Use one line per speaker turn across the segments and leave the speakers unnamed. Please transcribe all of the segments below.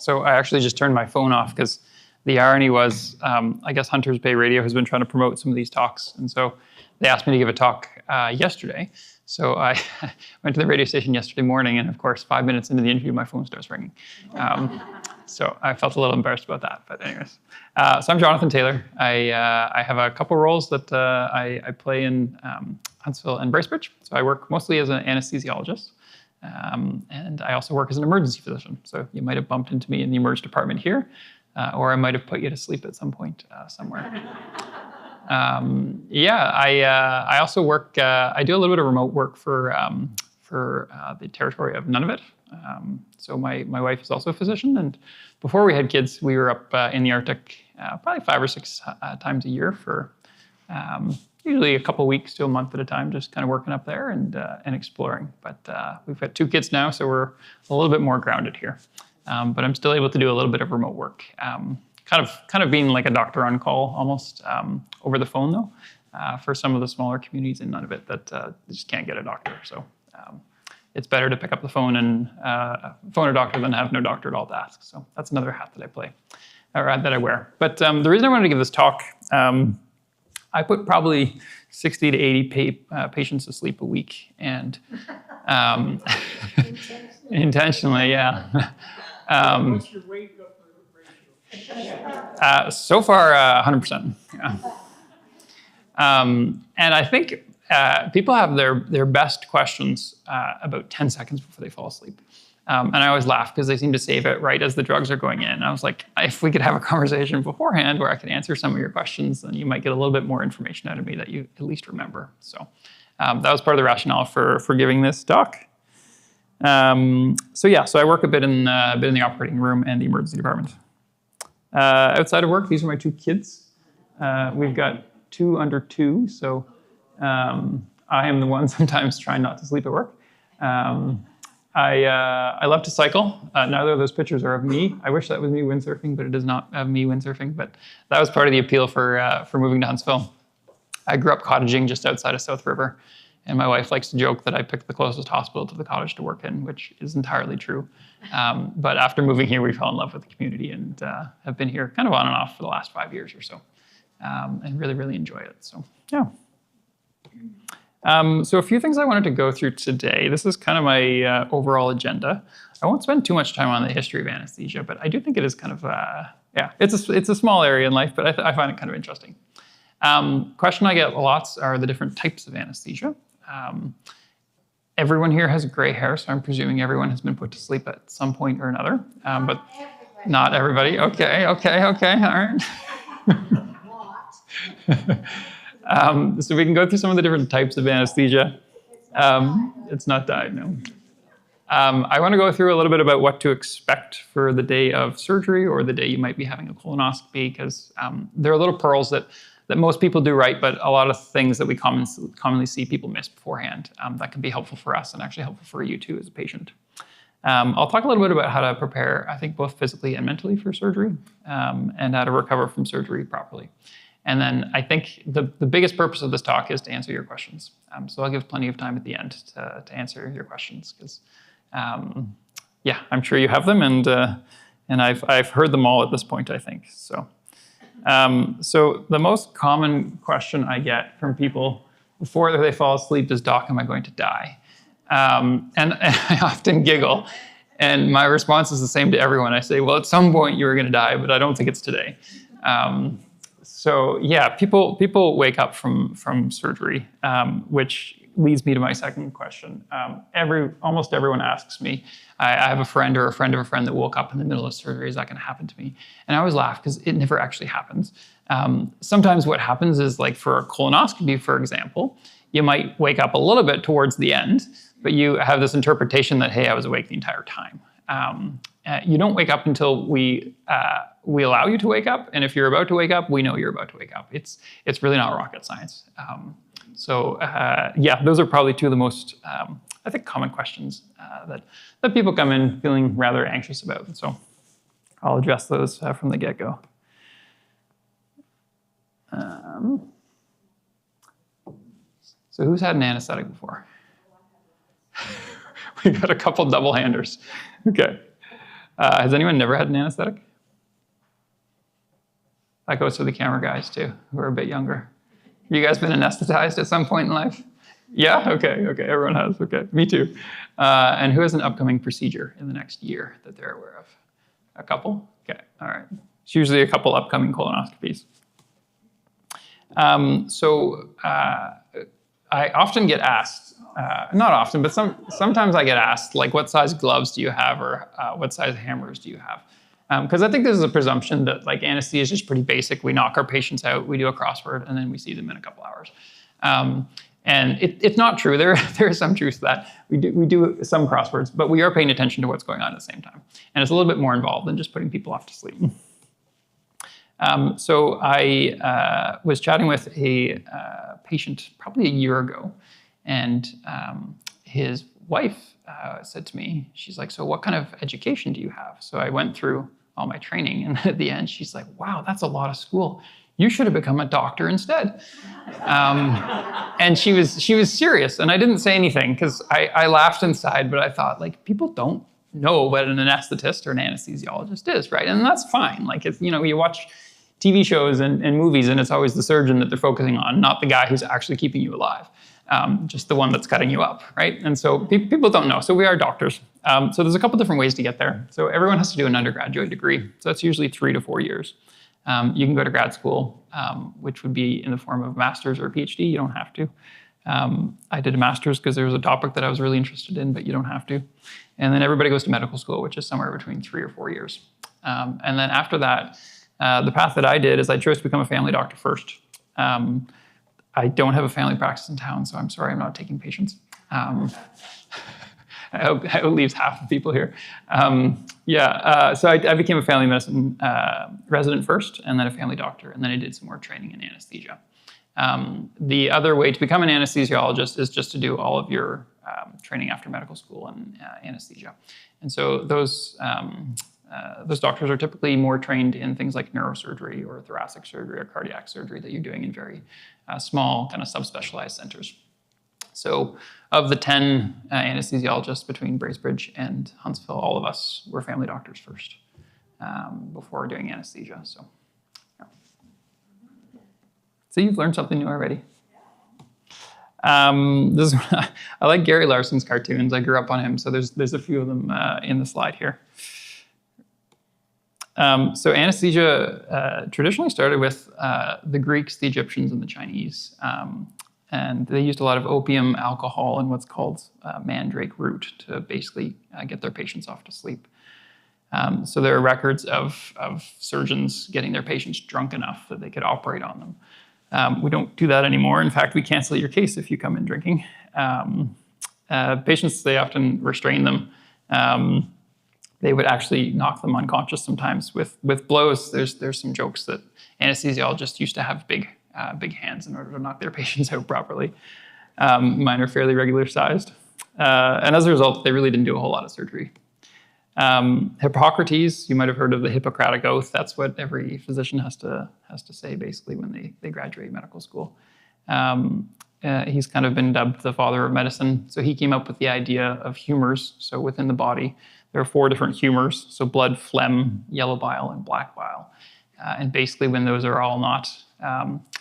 So I actually just turned my phone off because the irony was, I guess Hunters Bay Radio has been trying to promote some of these talks. And so they asked me to give a talk yesterday. So I went to the radio station yesterday morning, and of course, 5 minutes into the interview, my phone starts ringing. So I felt a little embarrassed about that. But anyways, so I'm Jonathan Taylor. I have a couple roles that I play in Huntsville and Bracebridge. So I work mostly as an anesthesiologist. And I also work as an emergency physician. So you might have bumped into me in the emerge department here, or I might have put you to sleep at some point somewhere. I also work, I do a little bit of remote work for the territory of Nunavut. So my wife is also a physician, and before we had kids, we were up in the Arctic probably 5 or 6 times a year for usually a couple weeks to a month at a time, just kind of working up there and exploring. But we've got 2 kids now, so we're a little bit more grounded here. But I'm still able to do a little bit of remote work. Kind of being like a doctor on call almost over the phone though, for some of the smaller communities in Nunavut that just can't get a doctor. So it's better to pick up the phone and phone a doctor than have no doctor at all to ask. So that's another hat that I play, or that I wear. But the reason I wanted to give this talk, I put probably 60 to 80 patients to sleep a week, and intentionally, yeah.
What's your weight ratio?
So far, 100%. Yeah. And I think people have their best questions about 10 seconds before they fall asleep. And I always laugh because they seem to save it right as the drugs are going in. And I was like, if we could have a conversation beforehand where I could answer some of your questions, then you might get a little bit more information out of me that you at least remember. So that was part of the rationale for giving this talk. So I work a bit in the operating room and the emergency department. Outside of work, these are my 2 kids. We've got 2 under 2, so I am the one sometimes trying not to sleep at work. I love to cycle. Neither of those pictures are of me. I wish that was me windsurfing, but it is not of me windsurfing. But that was part of the appeal for moving to Huntsville. I grew up cottaging just outside of South River, and my wife likes to joke that I picked the closest hospital to the cottage to work in, which is entirely true. But after moving here, we fell in love with the community and have been here kind of on and off for the last 5 years or so, and really, really enjoy it. So, yeah. So a few things I wanted to go through today. This is kind of my overall agenda. I won't spend too much time on the history of anesthesia, but I do think it is kind of, it's a small area in life, but I find it kind of interesting. Question I get lots are the different types of anesthesia. Everyone here has gray hair, so I'm presuming everyone has been put to sleep at some point or another, but not everybody. Okay, all right. So we can go through some of the different types of anesthesia. It's not dyed, no. I want to go through a little bit about what to expect for the day of surgery or the day you might be having a colonoscopy, because there are little pearls that most people do right, but a lot of things that we commonly see people miss beforehand that can be helpful for us and actually helpful for you too as a patient. I'll talk a little bit about how to prepare, I think, both physically and mentally for surgery, and how to recover from surgery properly. And then I think the biggest purpose of this talk is to answer your questions. So I'll give plenty of time at the end to answer your questions, because I'm sure you have them, and I've heard them all at this point, I think. So the most common question I get from people before they fall asleep is, "Doc, am I going to die?" And I often giggle, and my response is the same to everyone. I say, well, at some point you are going to die, but I don't think it's today. People wake up from surgery, which leads me to my second question. Almost everyone asks me, I have a friend or a friend of a friend that woke up in the middle of surgery. Is that going to happen to me? And I always laugh because it never actually happens. Sometimes what happens is, like for a colonoscopy, for example, you might wake up a little bit towards the end, but you have this interpretation that, hey, I was awake the entire time. You don't wake up until we allow you to wake up, and if you're about to wake up, we know you're about to wake up. It's really not rocket science. Those are probably 2 of the most, I think, common questions that people come in feeling rather anxious about. So I'll address those from the get-go. So who's had an anesthetic before? We got a couple double-handers. Okay. Has anyone never had an anesthetic? That goes for the camera guys too, who are a bit younger. You guys been anesthetized at some point in life? Yeah? Okay, everyone has, okay, me too. And who has an upcoming procedure in the next year that they're aware of? A couple? Okay, all right. It's usually a couple upcoming colonoscopies. I often get asked, not often, but sometimes I get asked, like, what size gloves do you have, or what size hammers do you have? Because I think there's a presumption that like anesthesia is just pretty basic. We knock our patients out, we do a crossword, and then we see them in a couple hours. And it's not true. There is some truth to that. We do some crosswords, but we are paying attention to what's going on at the same time. And it's a little bit more involved than just putting people off to sleep. So I was chatting with a patient probably a year ago, and his wife said to me, she's like, so what kind of education do you have? So I went through all my training, and at the end, she's like, wow, that's a lot of school. You should have become a doctor instead. And she was serious, and I didn't say anything because I laughed inside, but I thought, like, people don't know what an anesthetist or an anesthesiologist is, right? And that's fine. Like, if, you watch TV shows and movies, and it's always the surgeon that they're focusing on, not the guy who's actually keeping you alive, just the one that's cutting you up, right? And so people don't know. So we are doctors. So there's a couple different ways to get there. So everyone has to do an undergraduate degree. So that's usually 3 to 4 years. You can go to grad school, which would be in the form of a master's or a PhD. You don't have to. I did a master's because there was a topic that I was really interested in, but you don't have to. And then everybody goes to medical school, which is somewhere between 3 or 4 years. And then after that, the path that I did is I chose to become a family doctor first. I don't have a family practice in town, so I'm sorry I'm not taking patients. I hope it leaves half the people here. So I became a family medicine resident first, and then a family doctor, and then I did some more training in anesthesia. The other way to become an anesthesiologist is just to do all of your training after medical school in anesthesia. And so those doctors are typically more trained in things like neurosurgery or thoracic surgery or cardiac surgery that you're doing in very small, kind of subspecialized centers. So of the 10 anesthesiologists between Bracebridge and Huntsville, all of us were family doctors first before doing anesthesia. So you've learned something new already. I like Gary Larson's cartoons. I grew up on him, so there's a few of them in the slide here. So anesthesia traditionally started with the Greeks, the Egyptians, and the Chinese. And they used a lot of opium, alcohol, and what's called mandrake root to basically get their patients off to sleep. So there are records of surgeons getting their patients drunk enough that they could operate on them. We don't do that anymore. In fact, we cancel your case if you come in drinking. Patients, they often restrain them. They would actually knock them unconscious sometimes with blows. There's some jokes that anesthesiologists used to have big hands in order to knock their patients out properly. Mine are fairly regular sized. And as a result, they really didn't do a whole lot of surgery. Hippocrates, you might have heard of the Hippocratic Oath. That's what every physician has to say basically when they graduate medical school. He's kind of been dubbed the father of medicine. So he came up with the idea of humors. So within the body, there are 4 different humors. So blood, phlegm, yellow bile, and black bile. And basically when those are all not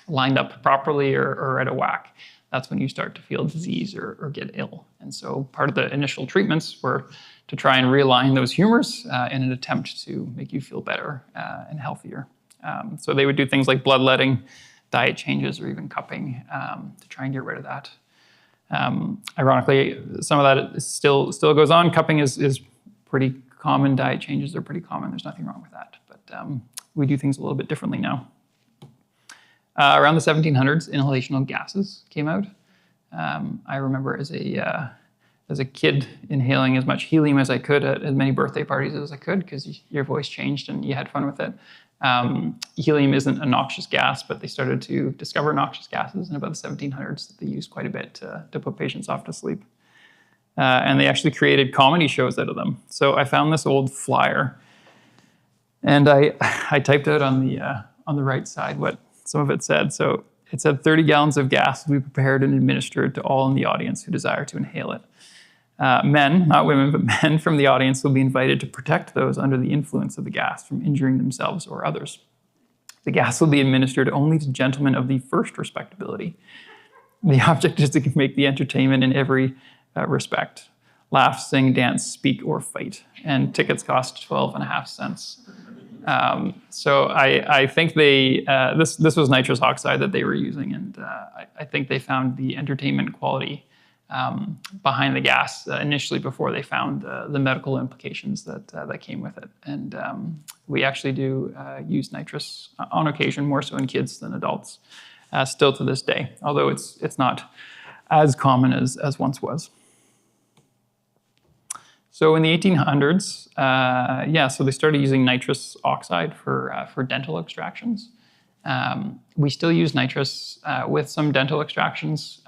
lined up properly or at a whack, that's when you start to feel disease or get ill. And so part of the initial treatments were to try and realign those humors in an attempt to make you feel better and healthier. So they would do things like bloodletting, diet changes, or even cupping to try and get rid of that. Ironically, some of that still goes on. Cupping is pretty common. Diet changes are pretty common. There's nothing wrong with that. But we do things a little bit differently now. Around the 1700s, inhalational gases came out. I remember as a kid inhaling as much helium as I could at as many birthday parties as I could because your voice changed and you had fun with it. Helium isn't a noxious gas, but they started to discover noxious gases in about the 1700s that they used quite a bit to put patients off to sleep. And they actually created comedy shows out of them. So I found this old flyer, and I typed out on the right side what some of it said. So it said 30 gallons of gas will be prepared and administered to all in the audience who desire to inhale it. Men, not women, but men from the audience will be invited to protect those under the influence of the gas from injuring themselves or others. The gas will be administered only to gentlemen of the first respectability. The object is to make the entertainment in every respect. Laugh, sing, dance, speak, or fight. And tickets cost 12.5 cents. So I think this was nitrous oxide that they were using, and I think they found the entertainment quality behind the gas initially before they found the medical implications that came with it. And we actually do use nitrous on occasion, more so in kids than adults, still to this day, although it's not as common as once was. So in the 1800s, so they started using nitrous oxide for dental extractions. We still use nitrous with some dental extractions,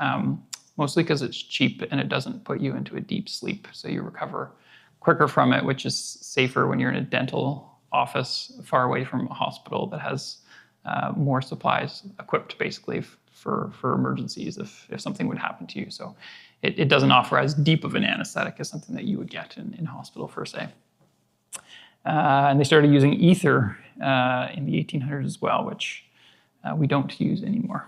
mostly because it's cheap and it doesn't put you into a deep sleep, so you recover quicker from it, which is safer when you're in a dental office far away from a hospital that has more supplies equipped basically for emergencies if something would happen to you. So it doesn't offer as deep of an anesthetic as something that you would get in hospital per se. And they started using ether in the 1800s as well, which we don't use anymore.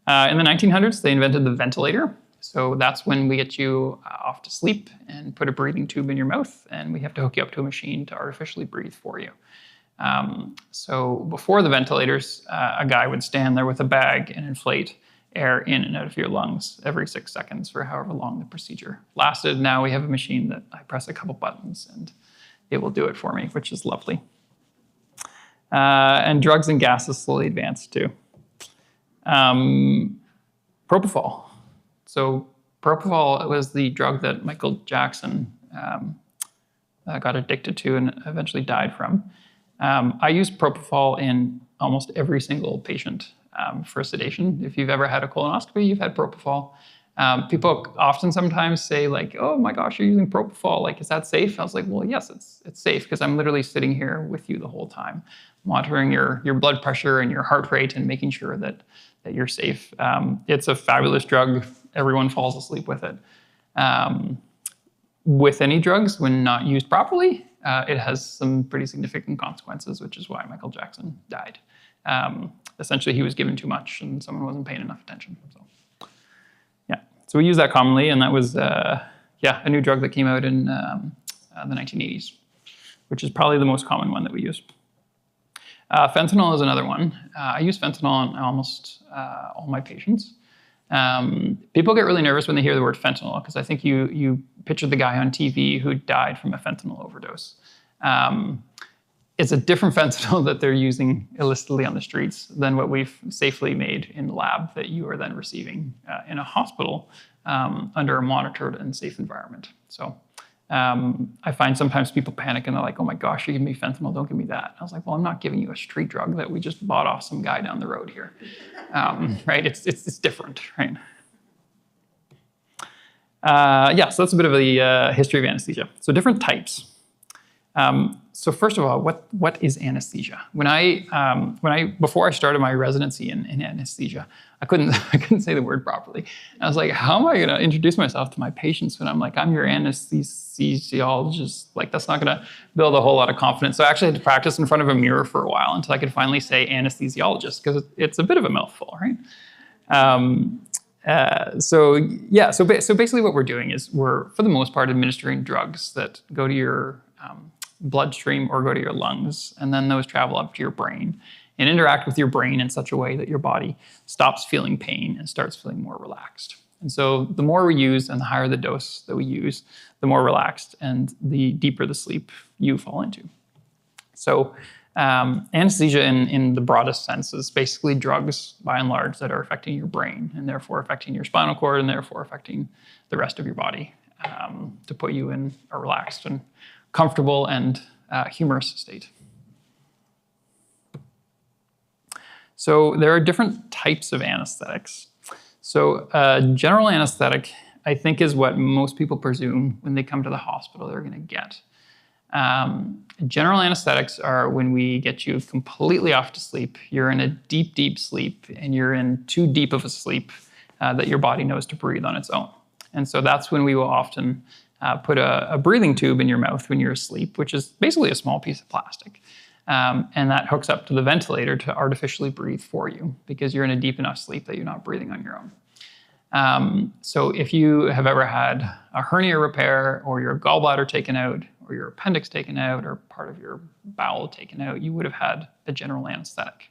In the 1900s, they invented the ventilator. So that's when we get you off to sleep and put a breathing tube in your mouth, and we have to hook you up to a machine to artificially breathe for you. So before the ventilators, a guy would stand there with a bag and inflate air in and out of your lungs every 6 seconds for however long the procedure lasted. Now we have a machine that I press a couple buttons and it will do it for me, which is lovely. And drugs and gases slowly advanced too. Propofol. So propofol was the drug that Michael Jackson got addicted to and eventually died from. I use propofol in almost every single patient for sedation. If you've ever had a colonoscopy, you've had propofol. People often sometimes say like, oh my gosh, you're using propofol. Like, is that safe? I was like, well, yes, it's safe because I'm literally sitting here with you the whole time, monitoring your blood pressure and your heart rate and making sure that you're safe. It's a fabulous drug. Everyone falls asleep with it. With any drugs, when not used properly, it has some pretty significant consequences, which is why Michael Jackson died. Essentially, he was given too much and someone wasn't paying enough attention. So we use that commonly, and that was a new drug that came out in the 1980s, which is probably the most common one that we use. Fentanyl is another one. I use fentanyl on almost all my patients. People get really nervous when they hear the word fentanyl because I think you picture the guy on TV who died from a fentanyl overdose. It's a different fentanyl that they're using illicitly on the streets than what we've safely made in the lab that you are then receiving in a hospital under a monitored and safe environment. So I find sometimes people panic and they're like, oh my gosh, you're giving me fentanyl, don't give me that. I was like, well, I'm not giving you a street drug that we just bought off some guy down the road here. Right? It's different, right? So that's a bit of the history of anesthesia. So different types. So first of all, what is anesthesia? Before I started my residency in anesthesia, I couldn't say the word properly. And I was like, how am I going to introduce myself to my patients when I'm like, I'm your anesthesiologist? Like, that's not going to build a whole lot of confidence. So I actually had to practice in front of a mirror for a while until I could finally say anesthesiologist, because it's a bit of a mouthful, right? So basically what we're doing is we're, for the most part, administering drugs that go to your bloodstream or go to your lungs, and then those travel up to your brain and interact with your brain in such a way that your body stops feeling pain and starts feeling more relaxed. And so the more we use and the higher the dose that we use, the more relaxed and the deeper the sleep you fall into. So anesthesia in the broadest sense is basically drugs, by and large, that are affecting your brain and therefore affecting your spinal cord and therefore affecting the rest of your body to put you in a relaxed and comfortable and humorous state. So there are different types of anesthetics. So general anesthetic, I think, is what most people presume when they come to the hospital they're going to get. General anesthetics are when we get you completely off to sleep. You're in a deep, deep sleep, and you're in too deep of a sleep that your body knows to breathe on its own. And so that's when we will often put a breathing tube in your mouth when you're asleep, which is basically a small piece of plastic. And that hooks up to the ventilator to artificially breathe for you because you're in a deep enough sleep that you're not breathing on your own. So if you have ever had a hernia repair or your gallbladder taken out or your appendix taken out or part of your bowel taken out, you would have had a general anesthetic.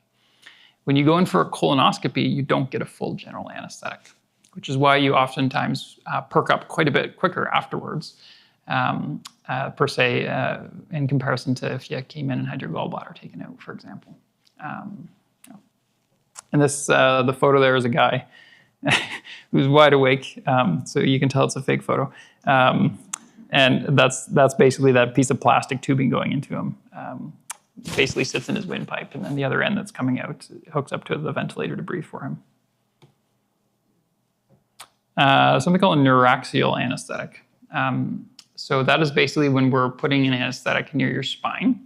When you go in for a colonoscopy, you don't get a full general anesthetic, which is why you oftentimes perk up quite a bit quicker afterwards, per se, in comparison to if you came in and had your gallbladder taken out, for example. And this, the photo there is a guy who's wide awake, so you can tell it's a fake photo. And that's basically that piece of plastic tubing going into him. Basically sits in his windpipe, and then the other end that's coming out hooks up to the ventilator to breathe for him. Something called a neuraxial anesthetic. So that is basically when we're putting an anesthetic near your spine.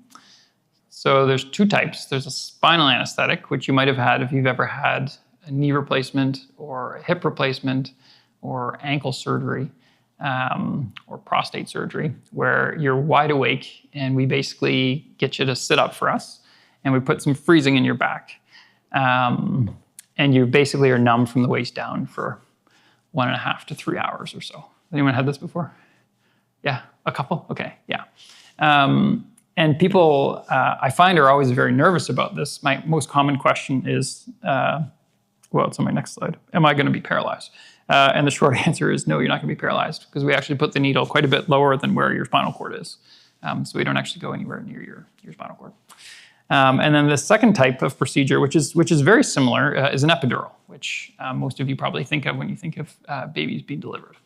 So there's two types. There's a spinal anesthetic, which you might have had if you've ever had a knee replacement or a hip replacement or ankle surgery. Or prostate surgery, where you're wide awake and we basically get you to sit up for us and we put some freezing in your back. And you basically are numb from the waist down for 1.5 to 3 hours or so. Anyone had this before? Yeah, a couple? Okay, yeah. And people, I find, are always very nervous about this. My most common question is, well, it's on my next slide. Am I going to be paralyzed? And the short answer is no, you're not going to be paralyzed because we actually put the needle quite a bit lower than where your spinal cord is. So we don't actually go anywhere near your spinal cord. And then the second type of procedure, which is very similar, is an epidural, which most of you probably think of when you think of babies being delivered.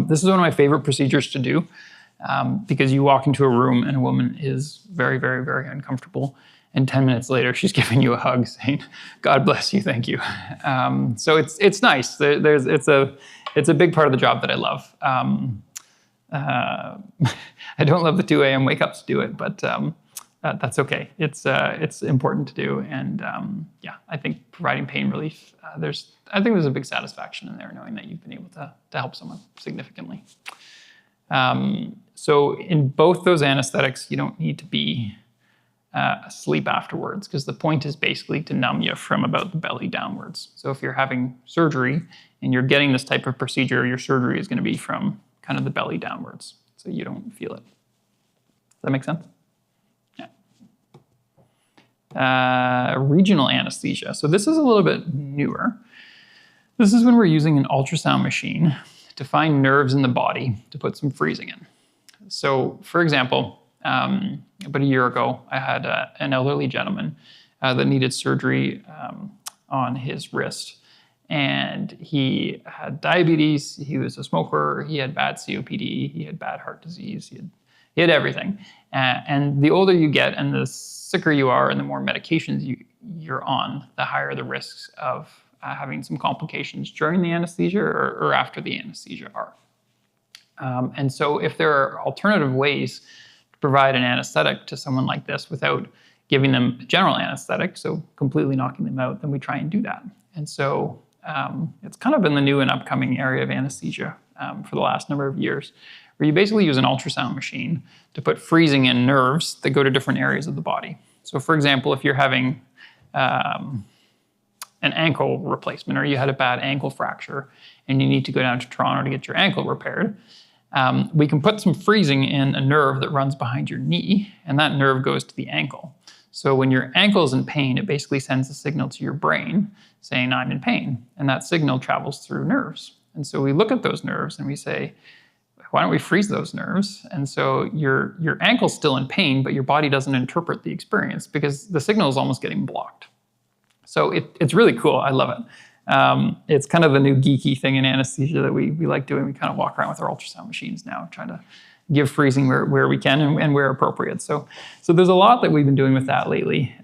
This is one of my favorite procedures to do because you walk into a room and a woman is very, very, very uncomfortable. And 10 minutes later, she's giving you a hug saying, God bless you, thank you. So it's nice. It's a big part of the job that I love. I don't love the 2 a.m. wake-ups to do it, but that's okay. It's important to do. And yeah, I think providing pain relief, I think there's a big satisfaction in there knowing that you've been able to help someone significantly. So in both those anesthetics, you don't need to be asleep afterwards because the point is basically to numb you from about the belly downwards. So if you're having surgery and you're getting this type of procedure, your surgery is going to be from kind of the belly downwards, so you don't feel it. Does that make sense? Yeah. Regional anesthesia. So this is a little bit newer. This is when we're using an ultrasound machine to find nerves in the body to put some freezing in. So for example, about a year ago, I had an elderly gentleman that needed surgery on his wrist. And he had diabetes, he was a smoker, he had bad COPD, he had bad heart disease, he had everything. And the older you get and the sicker you are and the more medications you're on, the higher the risks of having some complications during the anesthesia or after the anesthesia are. And so if there are alternative ways to provide an anesthetic to someone like this without giving them a general anesthetic, so completely knocking them out, then we try and do that. And so it's kind of been the new and upcoming area of anesthesia for the last number of years, where you basically use an ultrasound machine to put freezing in nerves that go to different areas of the body. So for example, if you're having an ankle replacement or you had a bad ankle fracture and you need to go down to Toronto to get your ankle repaired, we can put some freezing in a nerve that runs behind your knee, and that nerve goes to the ankle. So when your ankle is in pain, it basically sends a signal to your brain saying, I'm in pain. And that signal travels through nerves. And so we look at those nerves and we say, why don't we freeze those nerves? And so your ankle's still in pain, but your body doesn't interpret the experience because the signal is almost getting blocked. So it's really cool. I love it. It's kind of the new geeky thing in anesthesia that we like doing. We kind of walk around with our ultrasound machines now, trying to give freezing where we can and where appropriate. So there's a lot that we've been doing with that lately.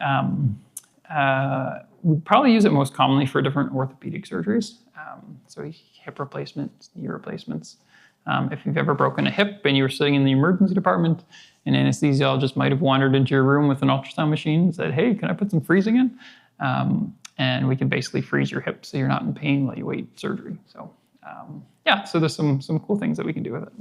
We probably use it most commonly for different orthopedic surgeries. So hip replacements, knee replacements. If you've ever broken a hip and you were sitting in the emergency department, an anesthesiologist might have wandered into your room with an ultrasound machine and said, hey, can I put some freezing in? And we can basically freeze your hip so you're not in pain while you wait surgery. So Yeah, so there's some cool things that we can do with it.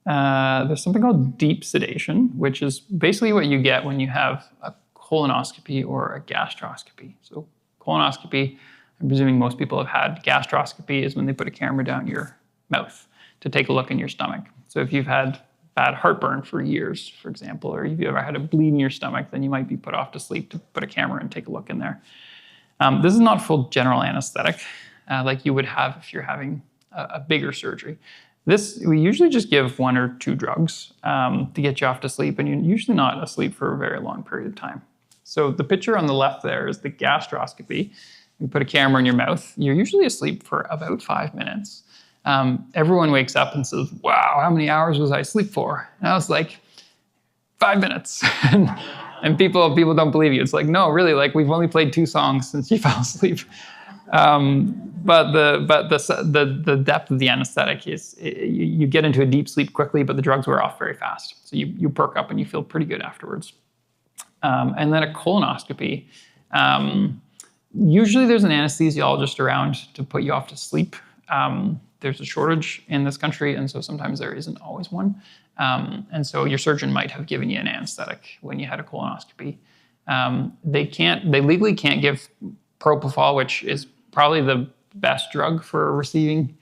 There's something called deep sedation, which is basically what you get when you have a colonoscopy or a gastroscopy. So colonoscopy, I'm presuming most people have had. Gastroscopy is when they put a camera down your mouth to take a look in your stomach. So if you've had bad heartburn for years, for example, or if you ever had a bleed in your stomach, then you might be put off to sleep to put a camera and take a look in there. This is not full general anesthetic like you would have if you're having a bigger surgery. We usually just give 1 or 2 drugs to get you off to sleep, and you're usually not asleep for a very long period of time. So the picture on the left there is the gastroscopy. You put a camera in your mouth. You're usually asleep for about 5 minutes. Everyone wakes up and says, wow, how many hours was I asleep for? And I was like, 5 minutes. And people don't believe you. It's like, no, really, like we've only played 2 songs since you fell asleep. But the depth of the anesthetic is you get into a deep sleep quickly, but the drugs wear off very fast. So you perk up and you feel pretty good afterwards. And then a colonoscopy. Usually there's an anesthesiologist around to put you off to sleep. There's a shortage in this country, and so sometimes there isn't always one. And so your surgeon might have given you an anesthetic when you had a colonoscopy. They legally can't give propofol, which is probably the best drug for receiving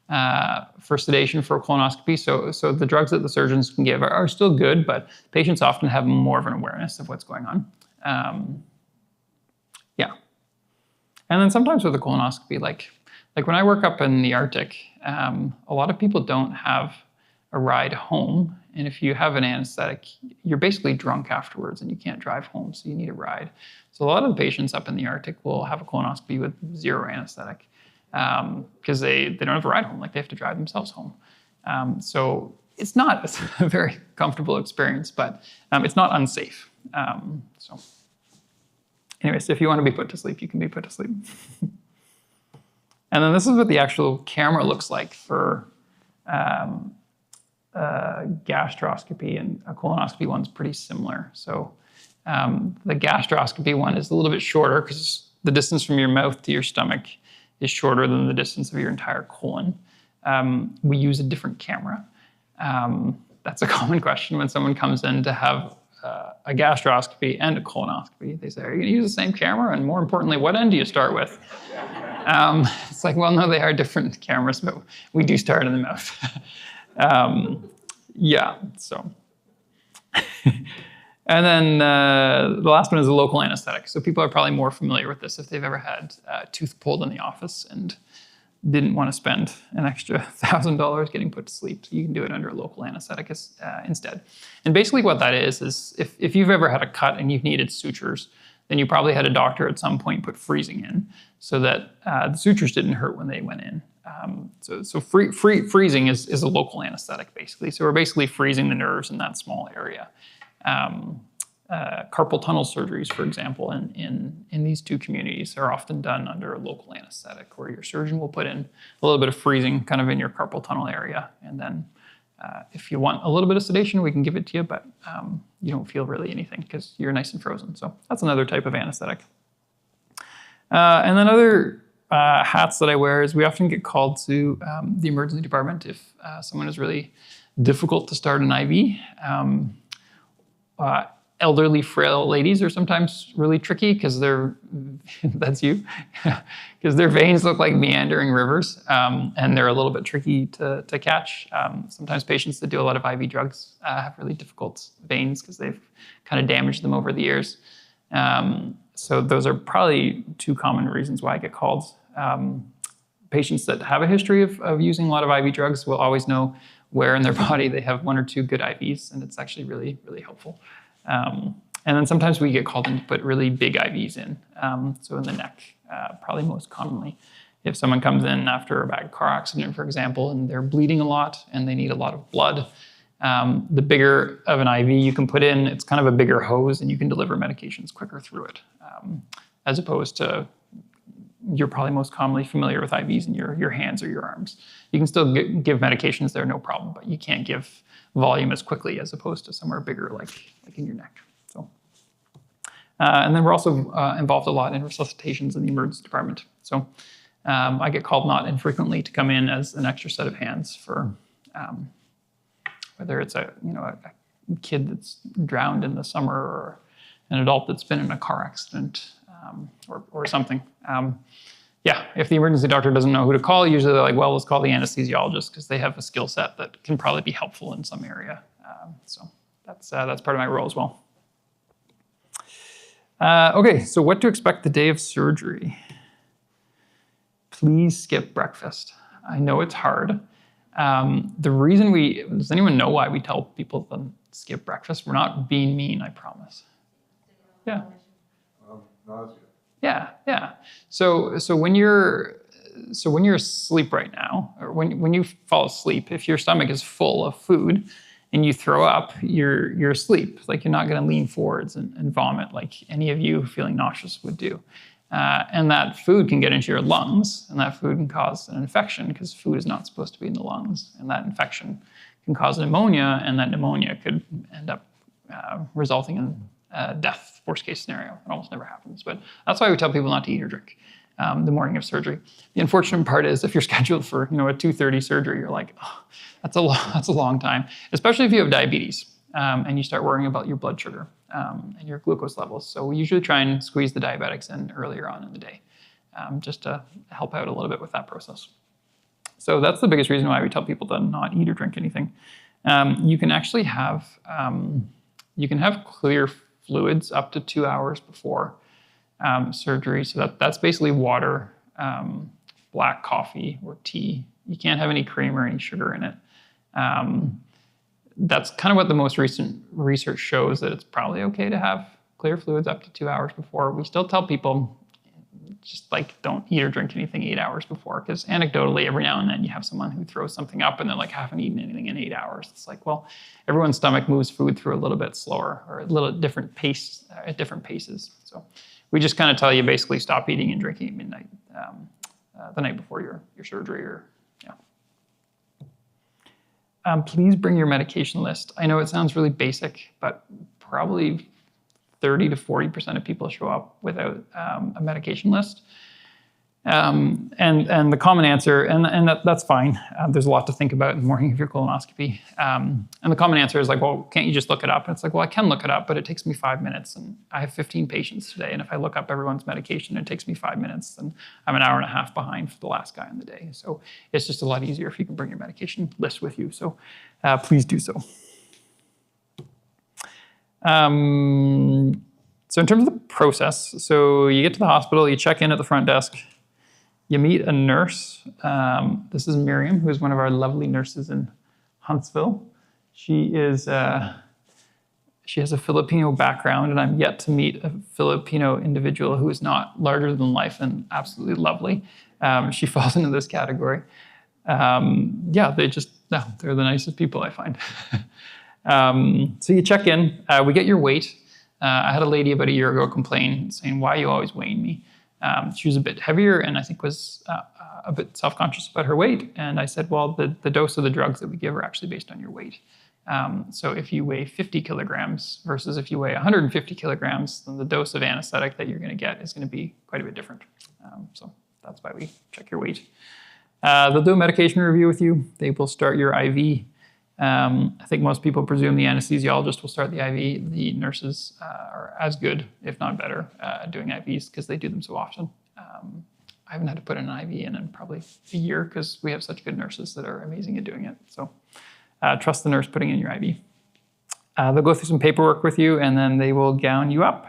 for sedation for a colonoscopy. So the drugs that the surgeons can give are still good, but patients often have more of an awareness of what's going on. Yeah. And then sometimes with a colonoscopy, like when I work up in the Arctic, a lot of people don't have a ride home. And if you have an anesthetic, you're basically drunk afterwards and you can't drive home, so you need a ride. So a lot of the patients up in the Arctic will have a colonoscopy with 0 anesthetic because they don't have a ride home, like they have to drive themselves home. So it's not a very comfortable experience, but it's not unsafe. So anyways, if you want to be put to sleep, you can be put to sleep. And then this is what the actual camera looks like for gastroscopy, and a colonoscopy one's pretty similar. So the gastroscopy one is a little bit shorter because the distance from your mouth to your stomach is shorter than the distance of your entire colon. We use a different camera. That's a common question when someone comes in to have a gastroscopy and a colonoscopy. They say, are you going to use the same camera? And more importantly, what end do you start with? It's like, well, no, they are different cameras, but we do start in the mouth. Yeah, so. And then the last one is a local anesthetic. So people are probably more familiar with this if they've ever had a tooth pulled in the office and didn't want to spend an extra $1,000 getting put to sleep. So you can do it under a local anesthetic instead. And basically what that is if you've ever had a cut and you've needed sutures, then you probably had a doctor at some point put freezing in so that the sutures didn't hurt when they went in. So freezing is a local anesthetic, basically. So we're basically freezing the nerves in that small area. Carpal tunnel surgeries, for example, in these 2 communities are often done under a local anesthetic, where your surgeon will put in a little bit of freezing kind of in your carpal tunnel area. And then if you want a little bit of sedation, we can give it to you, but you don't feel really anything because you're nice and frozen. So that's another type of anesthetic. And then other hats that I wear is we often get called to the emergency department if someone is really difficult to start an IV. Elderly, frail ladies are sometimes really tricky because that's you, because their veins look like meandering rivers, and they're a little bit tricky to catch. Sometimes patients that do a lot of IV drugs have really difficult veins because they've kind of damaged them over the years. So those are probably 2 common reasons why I get called. Patients that have a history of using a lot of IV drugs will always know where in their body they have 1 or 2 good IVs, and it's actually really, really helpful. And then sometimes we get called in to put really big IVs in, so in the neck, probably most commonly. If someone comes in after a bad car accident, for example, and they're bleeding a lot and they need a lot of blood, the bigger of an IV you can put in, it's kind of a bigger hose and you can deliver medications quicker through it, as opposed to, you're probably most commonly familiar with IVs in your hands or your arms. You can still give medications there, no problem, but you can't give volume as quickly as opposed to somewhere bigger like in your neck. So And then we're also involved a lot in resuscitations in the emergency department. So I get called not infrequently to come in as an extra set of hands for whether it's a kid that's drowned in the summer or an adult that's been in a car accident or something. If the emergency doctor doesn't know who to call, usually they're like, well, let's call the anesthesiologist because they have a skill set that can probably be helpful in some area. So that's part of my role as well. Okay, so what to expect the day of surgery? Please skip breakfast. I know it's hard. The reason does anyone know why we tell people to skip breakfast? We're not being mean, I promise. Yeah.
Nausea.
Yeah. So when you're asleep right now, or when you fall asleep, if your stomach is full of food and you throw up, you're asleep. Like, you're not going to lean forwards and vomit like any of you feeling nauseous would do. And that food can get into your lungs, and that food can cause an infection because food is not supposed to be in the lungs. And that infection can cause pneumonia, and that pneumonia could end up resulting in death, worst case scenario. It almost never happens. But that's why we tell people not to eat or drink the morning of surgery. The unfortunate part is if you're scheduled for a 2:30 surgery, you're like, oh, that's a long time, especially if you have diabetes and you start worrying about your blood sugar and your glucose levels. So we usually try and squeeze the diabetics in earlier on in the day just to help out a little bit with that process. So that's the biggest reason why we tell people to not eat or drink anything. You can actually have clear fluids up to 2 hours before surgery. So that's basically water, black coffee, or tea. You can't have any cream or any sugar in it. That's kind of what the most recent research shows, that it's probably okay to have clear fluids up to 2 hours before. We still tell people just don't eat or drink anything 8 hours before, because anecdotally, every now and then you have someone who throws something up and they're like, haven't eaten anything in 8 hours. It's like, well, everyone's stomach moves food through a little bit slower, or a little different pace at different paces. So we just kind of tell you basically stop eating and drinking at midnight the night before your surgery. Please bring your medication list. I know it sounds really basic, but probably 30 to 40% of people show up without a medication list. And the common answer, and that's fine. There's a lot to think about in the morning of your colonoscopy. And the common answer is like, well, can't you just look it up? And it's like, well, I can look it up, but it takes me 5 minutes. And I have 15 patients today. And if I look up everyone's medication, it takes me 5 minutes. And I'm an hour and a half behind for the last guy in the day. So it's just a lot easier if you can bring your medication list with you. So please do so. So in terms of the process, so you get to the hospital, you check in at the front desk, you meet a nurse. This is Miriam, who is one of our lovely nurses in Huntsville. She has a Filipino background, and I'm yet to meet a Filipino individual who is not larger than life and absolutely lovely. She falls into this category. They're the nicest people I find. So you check in, we get your weight. I had a lady about a year ago complain, saying, why are you always weighing me? She was a bit heavier and I think was a bit self-conscious about her weight. And I said, well, the dose of the drugs that we give are actually based on your weight. So if you weigh 50 kilograms versus if you weigh 150 kilograms, then the dose of anesthetic that you're going to get is going to be quite a bit different. So that's why we check your weight. They'll do a medication review with you. They will start your IV. I think most people presume the anesthesiologist will start the IV. The nurses are as good, if not better, at doing IVs because they do them so often. I haven't had to put an IV in probably a year because we have such good nurses that are amazing at doing it. So trust the nurse putting in your IV. They'll go through some paperwork with you and then they will gown you up.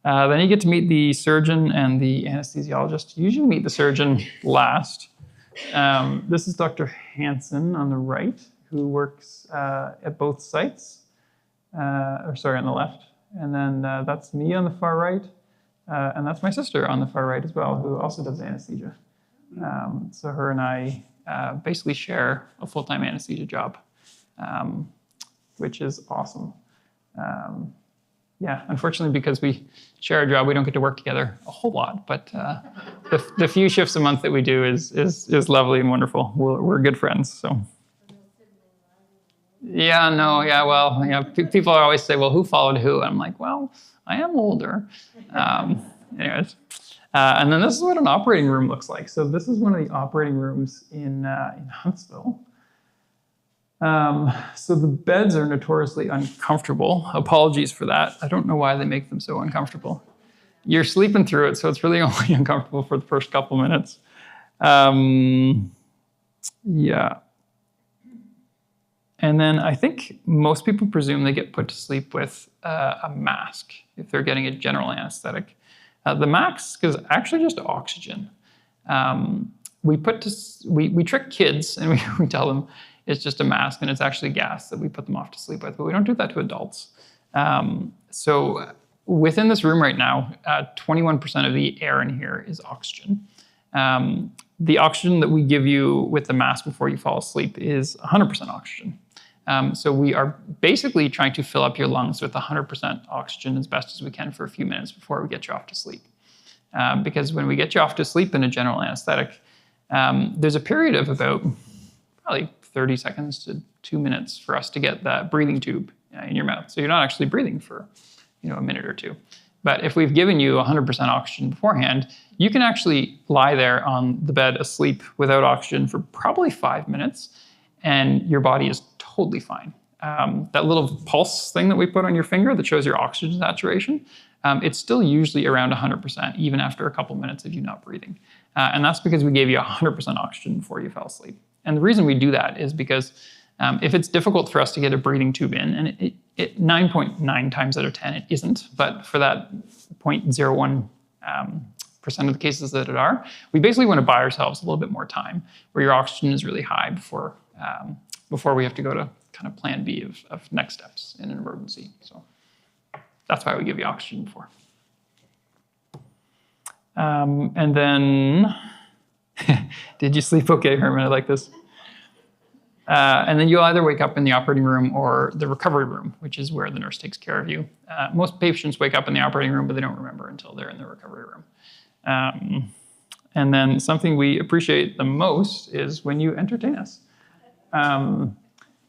Then you get to meet the surgeon and the anesthesiologist. You usually meet the surgeon last. This is Dr. Hansen on the right, who works at both sites, on the left. And then that's me on the far right. And that's my sister on the far right as well, who also does anesthesia. So her and I basically share a full-time anesthesia job, which is awesome. Unfortunately, because we share a job, we don't get to work together a whole lot. But the few shifts a month that we do is lovely and wonderful. We're good friends. So Yeah, no, yeah, well, yeah, people always say, well, who followed who? And I'm like, well, I am older. Anyways, and then this is what an operating room looks like. So this is one of the operating rooms in Huntsville. So the beds are notoriously uncomfortable. Apologies for that. I don't know why they make them so uncomfortable. You're sleeping through it, so it's really only uncomfortable for the first couple minutes. Yeah. And then I think most people presume they get put to sleep with a mask if they're getting a general anesthetic. The mask is actually just oxygen. We trick kids and we tell them it's just a mask and it's actually gas that we put them off to sleep with, but we don't do that to adults. So within this room right now, 21% of the air in here is oxygen. The oxygen that we give you with the mask before you fall asleep is 100% oxygen. So we are basically trying to fill up your lungs with 100% oxygen as best as we can for a few minutes before we get you off to sleep. Because when we get you off to sleep in a general anesthetic, there's a period of about probably 30 seconds to 2 minutes for us to get that breathing tube in your mouth. So you're not actually breathing for a minute or two. But if we've given you 100% oxygen beforehand, you can actually lie there on the bed asleep without oxygen for probably 5 minutes, and your body is totally fine. That little pulse thing that we put on your finger that shows your oxygen saturation, it's still usually around 100%, even after a couple minutes of you not breathing. And that's because we gave you 100% oxygen before you fell asleep. And the reason we do that is because if it's difficult for us to get a breathing tube in, and it 9.9 times out of 10 it isn't, but for that 0.01% of the cases that it are, we basically want to buy ourselves a little bit more time where your oxygen is really high before we have to go to kind of plan B of next steps in an emergency. So that's why we give you oxygen before. And then, did you sleep okay, Herman? I like this. And then you'll either wake up in the operating room or the recovery room, which is where the nurse takes care of you. Most patients wake up in the operating room, but they don't remember until they're in the recovery room. And then something we appreciate the most is when you entertain us.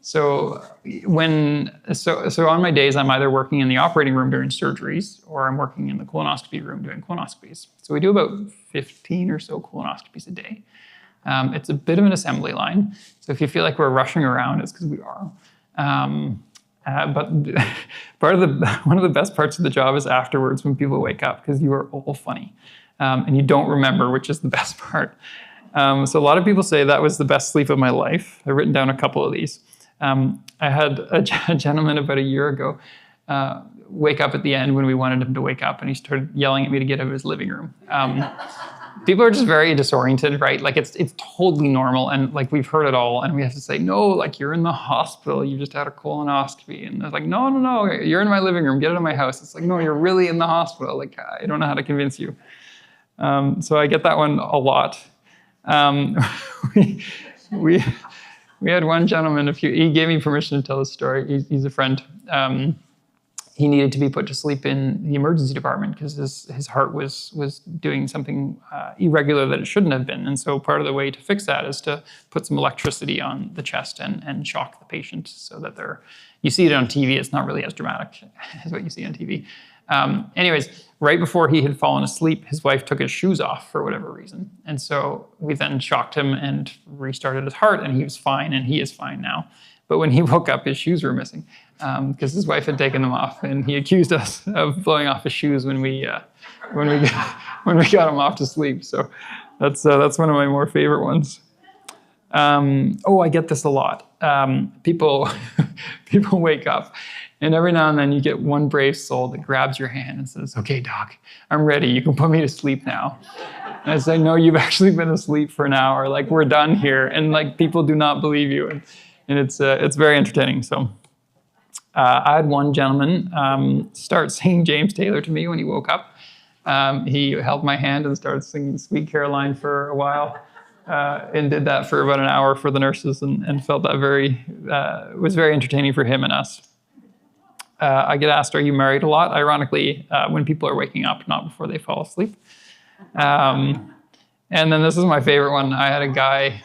So on my days, I'm either working in the operating room during surgeries or I'm working in the colonoscopy room doing colonoscopies. So we do about 15 or so colonoscopies a day. It's a bit of an assembly line. So if you feel like we're rushing around, it's because we are. But one of the best parts of the job is afterwards when people wake up, because you are all funny. And you don't remember, which is the best part. So a lot of people say that was the best sleep of my life. I've written down a couple of these. I had a gentleman about a year ago wake up at the end when we wanted him to wake up, and he started yelling at me to get out of his living room. People are just very disoriented, right? Like it's totally normal, and like we've heard it all, and we have to say, no, like you're in the hospital, you just had a colonoscopy, and they're like, no, you're in my living room, get out of my house. It's like, no, you're really in the hospital. Like I don't know how to convince you. So I get that one a lot. We had one gentleman, he gave me permission to tell this story. He's a friend. He needed to be put to sleep in the emergency department because his heart was doing something irregular that it shouldn't have been. And so part of the way to fix that is to put some electricity on the chest and shock the patient so that you see it on TV. It's not really as dramatic as what you see on TV. Anyways, right before he had fallen asleep, his wife took his shoes off for whatever reason. And so we then shocked him and restarted his heart, and he was fine, and he is fine now. But when he woke up, his shoes were missing because his wife had taken them off, and he accused us of blowing off his shoes when we got him off to sleep. So that's one of my more favorite ones. I get this a lot. People wake up, and every now and then you get one brave soul that grabs your hand and says, "Okay, doc, I'm ready. You can put me to sleep now." And I say, "No, you've actually been asleep for an hour. Like we're done here." And like people do not believe you, and it's very entertaining. So I had one gentleman start singing James Taylor to me when he woke up. He held my hand and started singing "Sweet Caroline" for a while. And did that for about an hour for the nurses, and felt that was very entertaining for him and us. I get asked, are you married a lot? Ironically, when people are waking up, not before they fall asleep. And then this is my favorite one. I had a guy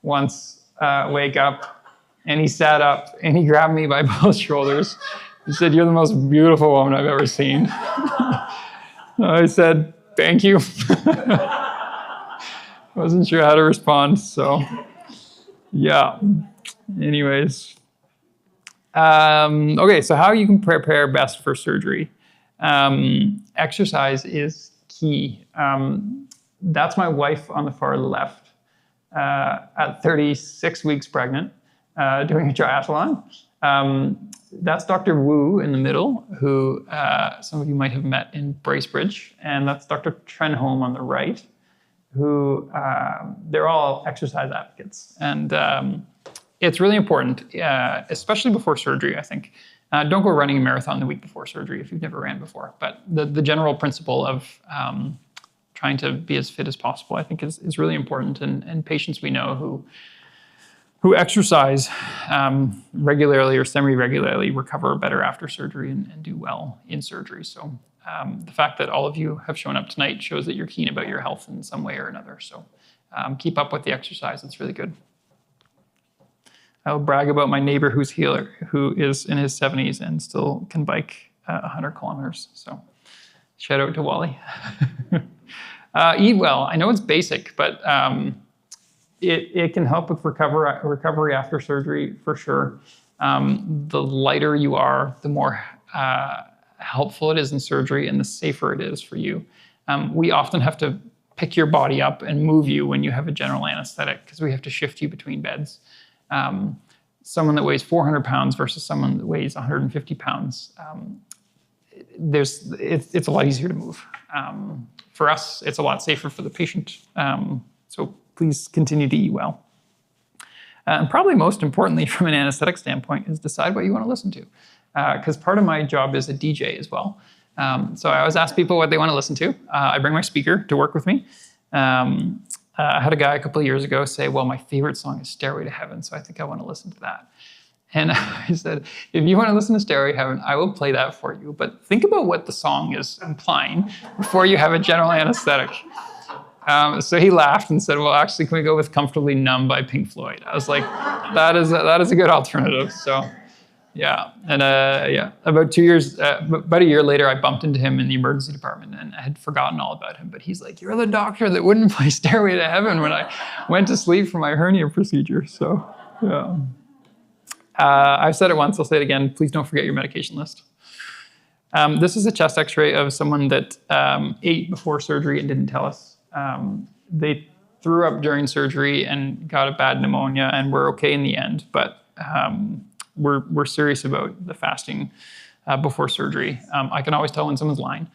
once wake up And he sat up and he grabbed me by both shoulders. He said, "You're the most beautiful woman I've ever seen." I said, "Thank you." Wasn't sure how to respond, so yeah. Anyways. Okay, so how you can prepare best for surgery. Exercise is key. That's my wife on the far left, at 36 weeks pregnant, doing a triathlon. That's Dr. Wu in the middle, who some of you might have met in Bracebridge, and that's Dr. Trenholm on the right, who they're all exercise advocates. And it's really important, especially before surgery, I think. Don't go running a marathon the week before surgery if you've never ran before. But the general principle of trying to be as fit as possible, I think, is really important. And patients we know who exercise regularly or semi-regularly recover better after surgery and do well in surgery. So the fact that all of you have shown up tonight shows that you're keen about your health in some way or another. So keep up with the exercise. It's really good. I'll brag about my neighbor who is in his 70s and still can bike 100 kilometers. So shout out to Wally. Eat well. I know it's basic, but it can help with recovery after surgery for sure. The lighter you are, the more helpful it is in surgery and the safer it is for you. We often have to pick your body up and move you when you have a general anesthetic because we have to shift you between beds. Someone that weighs 400 pounds versus someone that weighs 150 pounds, it's a lot easier to move. For us, it's a lot safer for the patient. So please continue to eat well. And probably most importantly, from an anesthetic standpoint, is decide what you want to listen to. Because part of my job is a DJ as well. So I always ask people what they want to listen to. I bring my speaker to work with me. I had a guy a couple of years ago say, "Well, my favorite song is Stairway to Heaven, so I think I want to listen to that." And I said, "If you want to listen to Stairway to Heaven, I will play that for you. But think about what the song is implying before you have a general anesthetic." So he laughed and said, "Well, actually, can we go with Comfortably Numb by Pink Floyd?" I was like, that is a good alternative. So yeah. And about a year later, I bumped into him in the emergency department and I had forgotten all about him. But he's like, "You're the doctor that wouldn't play Stairway to Heaven when I went to sleep for my hernia procedure." So yeah. I've said it once, I'll say it again. Please don't forget your medication list. This is a chest x-ray of someone that ate before surgery and didn't tell us. They threw up during surgery and got a bad pneumonia and were okay in the end. But we're serious about the fasting before surgery. I can always tell when someone's lying.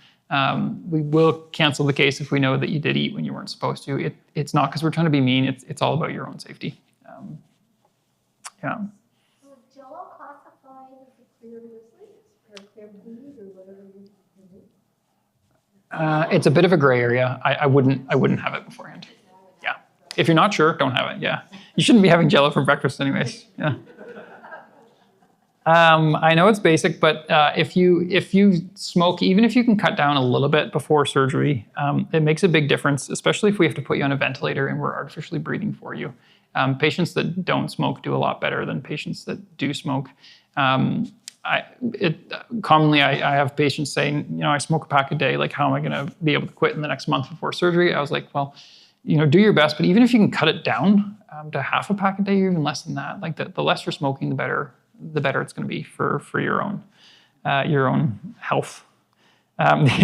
We will cancel the case if we know that you did eat when you weren't supposed to. It's not because we're trying to be mean. It's all about your own safety. Yeah.
Would Jello classify as a clear liquid or clear food or whatever you do?
It's a bit of a gray area. I wouldn't have it beforehand. Yeah. If you're not sure, don't have it. Yeah. You shouldn't be having Jello for breakfast anyways. Yeah. I know it's basic, but if you smoke, even if you can cut down a little bit before surgery, it makes a big difference, especially if we have to put you on a ventilator and we're artificially breathing for you. Patients that don't smoke do a lot better than patients that do smoke. Commonly, I have patients saying, I smoke a pack a day. Like, how am I going to be able to quit in the next month before surgery? I was like, well, do your best, but even if you can cut it down to half a pack a day or even less than that, like the less you're smoking, the better it's going to be for your own health.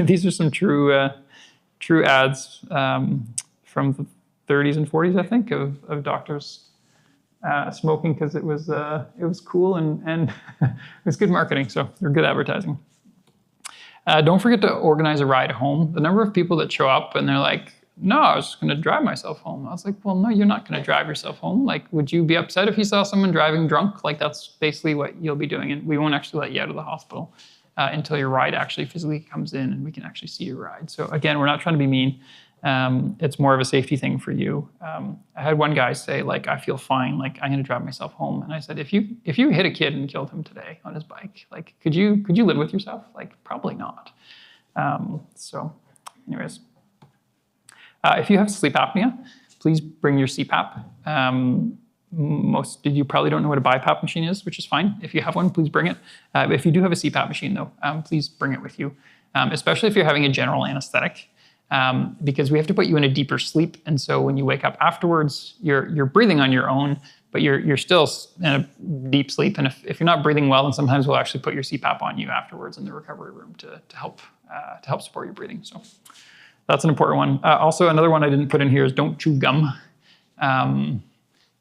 These are some true ads from the 30s and 40s, I think, of doctors smoking because it was cool and it was good marketing. So they're good advertising. Don't forget to organize a ride home. The number of people that show up and they're like, "No, I was just going to drive myself home." I was like, well, no, you're not going to drive yourself home. Like, would you be upset if you saw someone driving drunk? Like, that's basically what you'll be doing. And we won't actually let you out of the hospital until your ride actually physically comes in and we can actually see your ride. So again, we're not trying to be mean. It's more of a safety thing for you. I had one guy say, like, "I feel fine. Like, I'm going to drive myself home." And I said, if you hit a kid and killed him today on his bike, like, could you live with yourself? Like, probably not. So anyways. If you have sleep apnea, please bring your CPAP. most of you probably don't know what a BiPAP machine is, which is fine. If you have one, please bring it. If you do have a CPAP machine, though, please bring it with you, especially if you're having a general anesthetic, because we have to put you in a deeper sleep. And so when you wake up afterwards, you're breathing on your own, but you're still in a deep sleep. And if you're not breathing well, then sometimes we'll actually put your CPAP on you afterwards in the recovery room to help support your breathing. So that's an important one. Also, another one I didn't put in here is don't chew gum.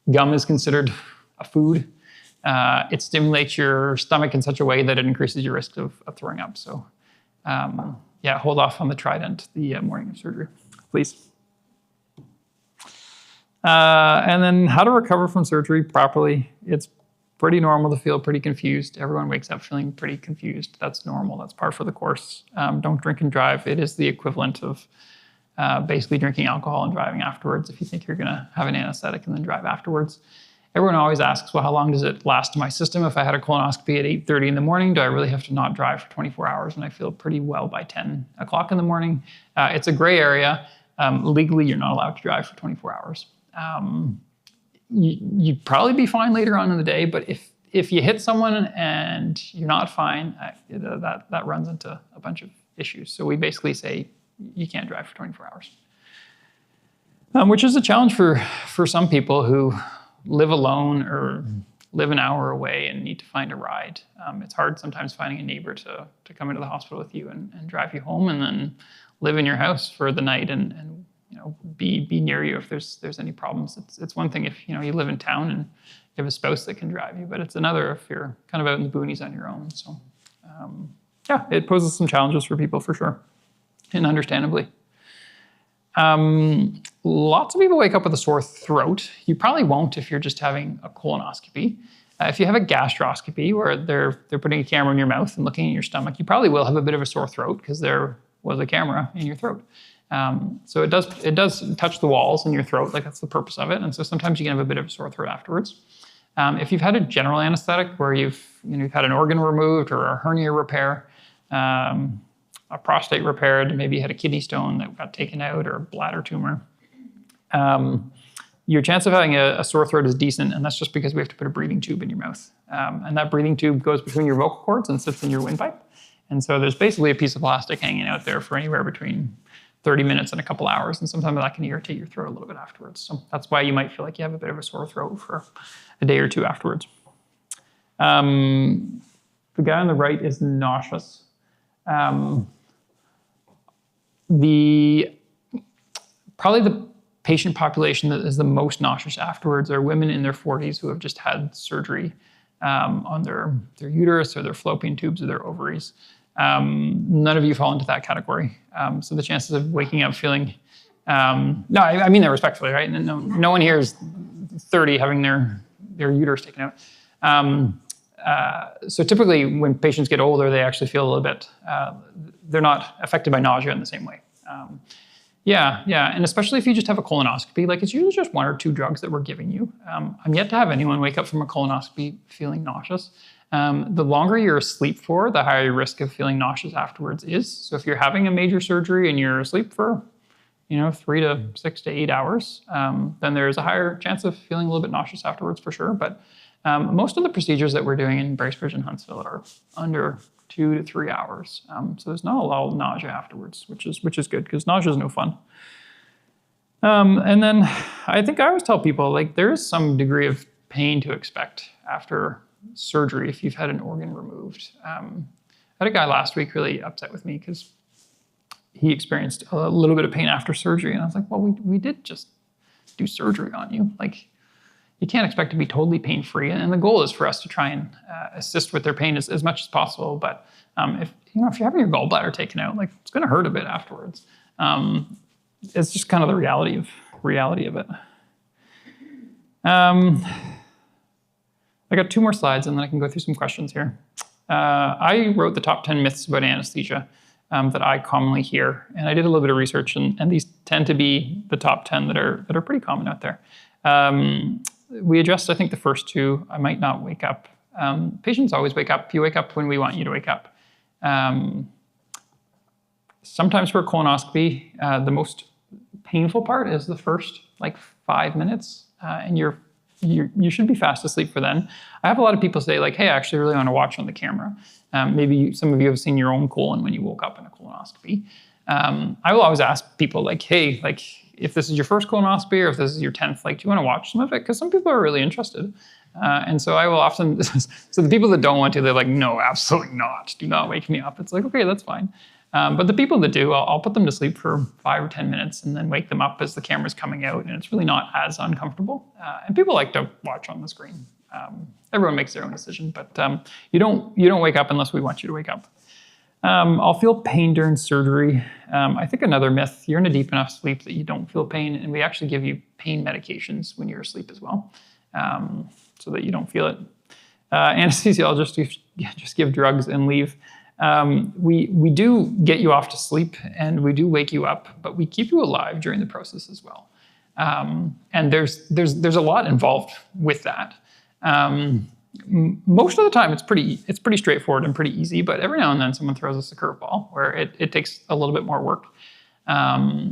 Gum is considered a food. It stimulates your stomach in such a way that it increases your risk of throwing up. So yeah, hold off on the Trident the morning of surgery, please. And then how to recover from surgery properly. It's pretty normal to feel pretty confused. Everyone wakes up feeling pretty confused. That's normal. That's par for the course. Don't drink and drive. It is the equivalent of basically drinking alcohol and driving afterwards if you think you're going to have an anesthetic and then drive afterwards. Everyone always asks, well, how long does it last in my system? If I had a colonoscopy at 8:30 in the morning, do I really have to not drive for 24 hours? And I feel pretty well by 10 o'clock in the morning. It's a gray area. Legally, you're not allowed to drive for 24 hours. You'd probably be fine later on in the day, but if you hit someone and you're not fine, that runs into a bunch of issues. So we basically say you can't drive for 24 hours, which is a challenge for some people who live alone or live an hour away and need to find a ride. It's hard sometimes finding a neighbor to come into the hospital with you and drive you home and then live in your house for the night and be near you if there's any problems. It's one thing if you live in town and you have a spouse that can drive you, but it's another if you're kind of out in the boonies on your own. So yeah, it poses some challenges for people for sure, and understandably. Lots of people wake up with a sore throat. You probably won't if you're just having a colonoscopy. If you have a gastroscopy where they're putting a camera in your mouth and looking at your stomach, you probably will have a bit of a sore throat because there was a camera in your throat. So it does touch the walls in your throat, like that's the purpose of it. And so sometimes you can have a bit of a sore throat afterwards. If you've had a general anesthetic where you've had an organ removed or a hernia repair, a prostate repaired, maybe you had a kidney stone that got taken out or a bladder tumor, your chance of having a sore throat is decent, and that's just because we have to put a breathing tube in your mouth. And that breathing tube goes between your vocal cords and sits in your windpipe. And so there's basically a piece of plastic hanging out there for anywhere between 30 minutes and a couple hours, and sometimes that can irritate your throat a little bit afterwards. So that's why you might feel like you have a bit of a sore throat for a day or two afterwards. The guy on the right is nauseous. Probably the patient population that is the most nauseous afterwards are women in their 40s who have just had surgery on their uterus or their fallopian tubes or their ovaries. None of you fall into that category. So the chances of waking up feeling, no, I mean that respectfully, right? No one here is 30 having their uterus taken out. So typically when patients get older, they actually feel a little bit, they're not affected by nausea in the same way. Yeah. And especially if you just have a colonoscopy, like it's usually just one or two drugs that we're giving you. I'm yet to have anyone wake up from a colonoscopy feeling nauseous. The longer you're asleep for, the higher your risk of feeling nauseous afterwards is. So if you're having a major surgery and you're asleep for, 3 to 6 to 8 hours, then there's a higher chance of feeling a little bit nauseous afterwards for sure. But most of the procedures that we're doing in Bracebridge and Huntsville are under 2 to 3 hours. So there's not a lot of nausea afterwards, which is good because nausea is no fun. And then I think I always tell people, like, there is some degree of pain to expect after surgery if you've had an organ removed. I had a guy last week really upset with me because he experienced a little bit of pain after surgery. And I was like, well, we did just do surgery on you. Like, you can't expect to be totally pain-free. And the goal is for us to try and assist with their pain as much as possible. But if you're having your gallbladder taken out, like, it's going to hurt a bit afterwards. It's just kind of the reality of it. I got 2 more slides and then I can go through some questions here. I wrote the top 10 myths about anesthesia that I commonly hear. And I did a little bit of research and these tend to be the top 10 that are pretty common out there. We addressed, I think, the first 2. I might not wake up. Patients always wake up. You wake up when we want you to wake up. Sometimes for a colonoscopy, the most painful part is the first 5 minutes, and you're you should be fast asleep for then. I have a lot of people say like, hey, I actually really want to watch on the camera. Maybe some of you have seen your own colon when you woke up in a colonoscopy. I will always ask people like, hey, like if this is your first colonoscopy or if this is your 10th, like, do you want to watch some of it? Because some people are really interested. And so I will often, so the people that don't want to, they're like, no, absolutely not. Do not wake me up. It's like, okay, that's fine. But the people that do, I'll put them to sleep for 5 or 10 minutes and then wake them up as the camera's coming out, and it's really not as uncomfortable. And people like to watch on the screen. Everyone makes their own decision, but you don't wake up unless we want you to wake up. I'll feel pain during surgery. I think another myth, you're in a deep enough sleep that you don't feel pain, and we actually give you pain medications when you're asleep as well, so that you don't feel it. Anesthesiologists just give drugs and leave. We do get you off to sleep and we do wake you up, but we keep you alive during the process as well. And there's a lot involved with that. Most of the time it's pretty straightforward and pretty easy, but every now and then someone throws us a curveball where it takes a little bit more work.